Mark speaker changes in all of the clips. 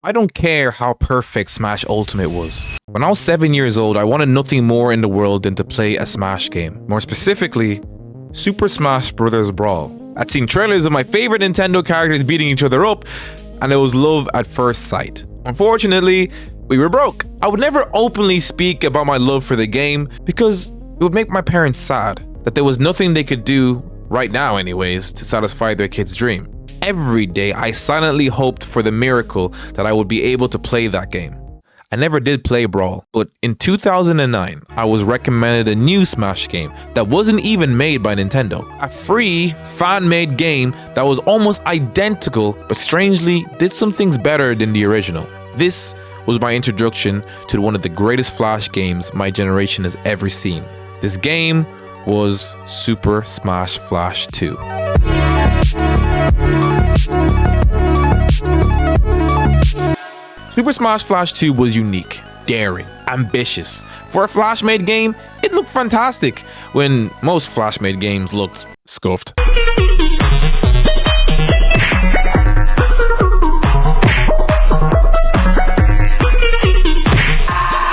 Speaker 1: I don't care how perfect Smash Ultimate was. When I was 7 years old, I wanted nothing more in the world than to play a Smash game. More specifically, Super Smash Bros. Brawl. I'd seen trailers of my favorite Nintendo characters beating each other up, and it was love at first sight. Unfortunately, we were broke. I would never openly speak about my love for the game because it would make my parents sad that there was nothing they could do, right now anyways, to satisfy their kid's dream. Every day, I silently hoped for the miracle that I would be able to play that game. I never did play Brawl, but in 2009, I was recommended a new Smash game that wasn't even made by Nintendo. A free, fan-made game that was almost identical, but strangely did some things better than the original. This was my introduction to one of the greatest Flash games my generation has ever seen. This game was Super Smash Flash 2. Super Smash Flash 2 was unique, daring, ambitious. For a Flash-made game, it looked fantastic, when most Flash-made games looked scuffed.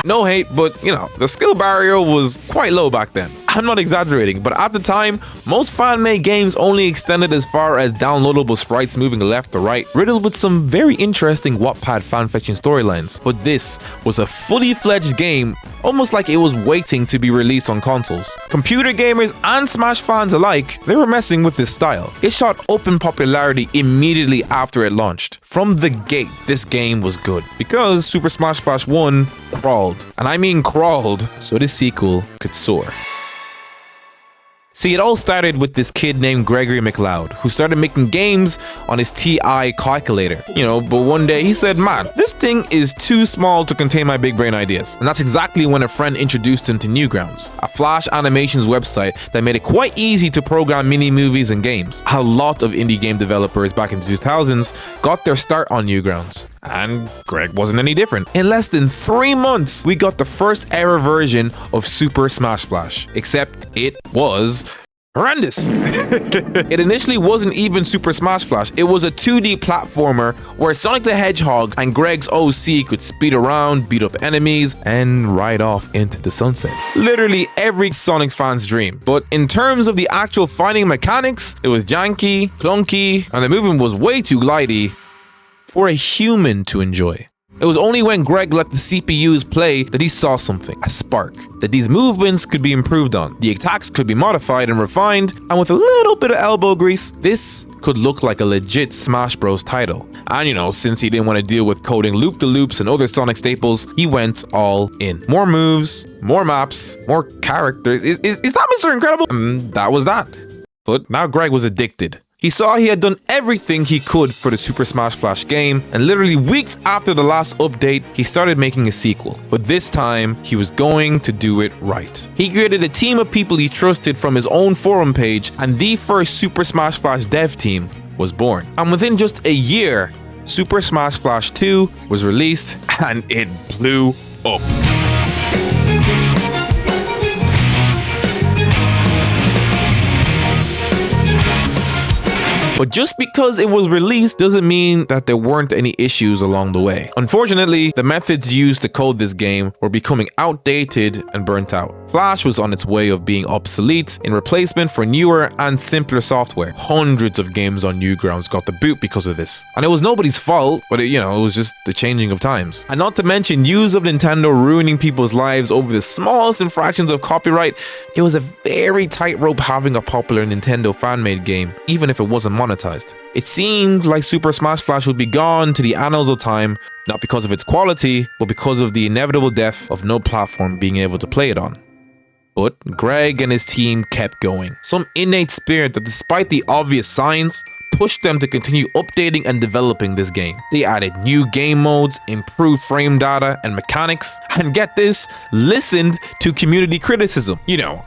Speaker 1: No hate, but you know, the skill barrier was quite low back then. I'm not exaggerating, but at the time, most fan-made games only extended as far as downloadable sprites moving left to right, riddled with some very interesting Wattpad fan-fiction storylines. But this was a fully fledged game, almost like it was waiting to be released on consoles. Computer gamers and Smash fans alike, they were messing with this style. It shot up in popularity immediately after it launched. From the gate, this game was good, because Super Smash Flash 1 crawled, and I mean crawled, so this sequel could soar. See, it all started with this kid named Gregory McLeod, who started making games on his TI calculator. But one day he said, man, this thing is too small to contain my big brain ideas. And that's exactly when a friend introduced him to Newgrounds, a Flash animations website that made it quite easy to program mini movies and games. A lot of indie game developers back in the 2000s got their start on Newgrounds. And Greg wasn't any different. In less than 3 months, we got the first ever version of Super Smash Flash, except it was horrendous. It initially wasn't even Super Smash Flash. It was a 2D platformer where Sonic the Hedgehog and Greg's OC could speed around, beat up enemies, and ride off into the sunset. Literally every Sonic fan's dream. But in terms of the actual fighting mechanics, it was janky, clunky, and the movement was way too glidey for a human to enjoy. It was only when Greg let the CPUs play that he saw something, a spark, that these movements could be improved on, the attacks could be modified and refined, and with a little bit of elbow grease, this could look like a legit Smash Bros title. And since he didn't want to deal with coding loop-de-loops and other Sonic staples, he went all in. More moves, more maps, more characters. Is that Mr. Incredible? That was that. But now Greg was addicted. He saw he had done everything he could for the Super Smash Flash game, and literally weeks after the last update, he started making a sequel. But this time, he was going to do it right. He created a team of people he trusted from his own forum page, and the first Super Smash Flash dev team was born. And within just a year, Super Smash Flash 2 was released, and it blew up. But just because it was released doesn't mean that there weren't any issues along the way. Unfortunately, the methods used to code this game were becoming outdated and burnt out. Flash was on its way of being obsolete in replacement for newer and simpler software. Hundreds of games on Newgrounds got the boot because of this. And it was nobody's fault, but it was just the changing of times. And not to mention news of Nintendo ruining people's lives over the smallest infractions of copyright. It was a very tightrope having a popular Nintendo fan-made game, even if it wasn't monetized. It seemed like Super Smash Flash would be gone to the annals of time, not because of its quality, but because of the inevitable death of no platform being able to play it on. But Greg and his team kept going. Some innate spirit that, despite the obvious signs, pushed them to continue updating and developing this game. They added new game modes, improved frame data and mechanics, and get this, listened to community criticism.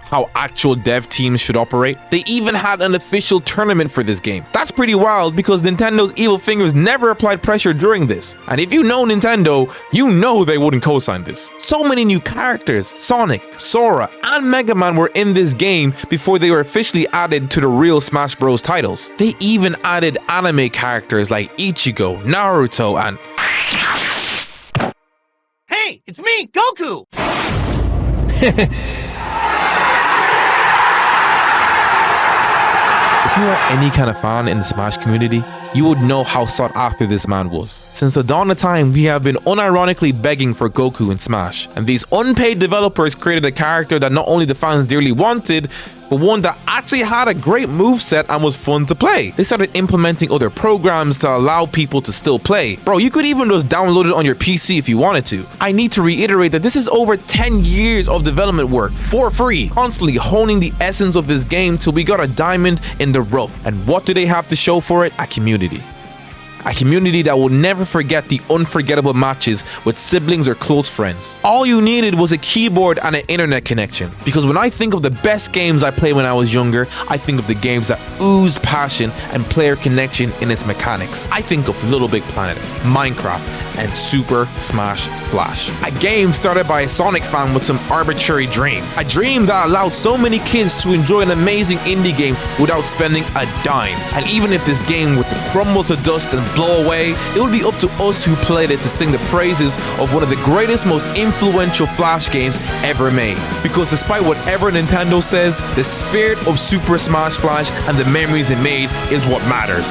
Speaker 1: How actual dev teams should operate. They even had an official tournament for this game. That's pretty wild because Nintendo's evil fingers never applied pressure during this. And if you know Nintendo, you know they wouldn't co-sign this. So many new characters, Sonic, Sora, and Mega Man were in this game before they were officially added to the real Smash Bros titles. They even added anime characters like Ichigo, Naruto, and
Speaker 2: Hey, it's me, Goku!
Speaker 1: If you are any kind of fan in the Smash community, you would know how sought after this man was. Since the dawn of time, we have been unironically begging for Goku in Smash, and these unpaid developers created a character that not only the fans dearly wanted, but one that actually had a great moveset and was fun to play. They started implementing other programs to allow people to still play. Bro, you could even just download it on your PC if you wanted to. I need to reiterate that this is over 10 years of development work for free, constantly honing the essence of this game till we got a diamond in the rough. And what do they have to show for it? A community. A community that will never forget the unforgettable matches with siblings or close friends. All you needed was a keyboard and an internet connection. Because when I think of the best games I played when I was younger, I think of the games that ooze passion and player connection in its mechanics. I think of Little Big Planet, Minecraft, and Super Smash Flash. A game started by a Sonic fan with some arbitrary dream. A dream that allowed so many kids to enjoy an amazing indie game without spending a dime. And even if this game were to crumble to dust and blow away, it would be up to us who played it to sing the praises of one of the greatest, most influential Flash games ever made. Because despite whatever Nintendo says, the spirit of Super Smash Flash and the memories it made is what matters.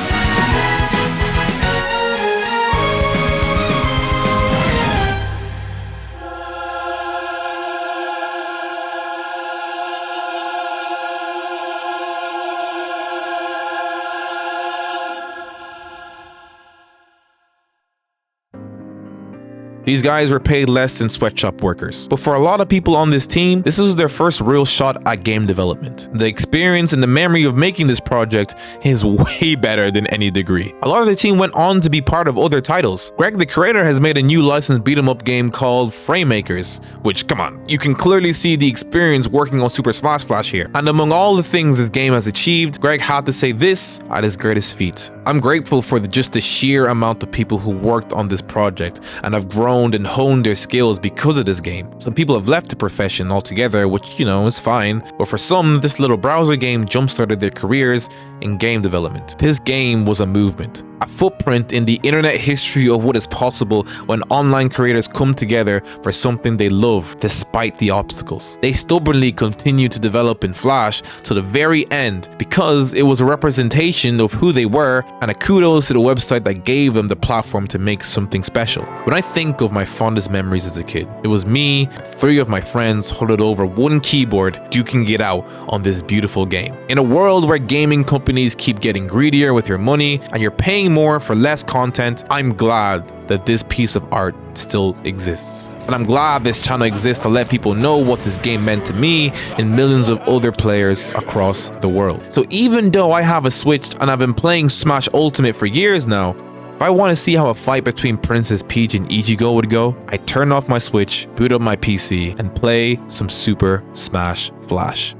Speaker 1: These guys were paid less than sweatshop workers. But for a lot of people on this team, this was their first real shot at game development. The experience and the memory of making this project is way better than any degree. A lot of the team went on to be part of other titles. Greg, the creator, has made a new licensed beat-em-up game called Framemakers, which, come on, you can clearly see the experience working on Super Smash Flash here. And among all the things this game has achieved, Greg had to say this at his greatest feat. I'm grateful for just the sheer amount of people who worked on this project and have grown and honed their skills because of this game. Some people have left the profession altogether, which, you know, is fine, but for some, this little browser game jump-started their careers in game development. This game was a movement, a footprint in the internet history of what is possible when online creators come together for something they love despite the obstacles. They stubbornly continued to develop in Flash to the very end because it was a representation of who they were and a kudos to the website that gave them the platform to make something special. When I think of my fondest memories as a kid, it was me and 3 of my friends huddled over one keyboard duking it out on this beautiful game. In a world where gaming companies keep getting greedier with your money and you're paying more for less content, I'm glad that this piece of art still exists. And I'm glad this channel exists to let people know what this game meant to me and millions of other players across the world. So even though I have a Switch and I've been playing Smash Ultimate for years now, if I want to see how a fight between Princess Peach and Ichigo would go, I turn off my Switch, boot up my PC, and play some Super Smash Flash.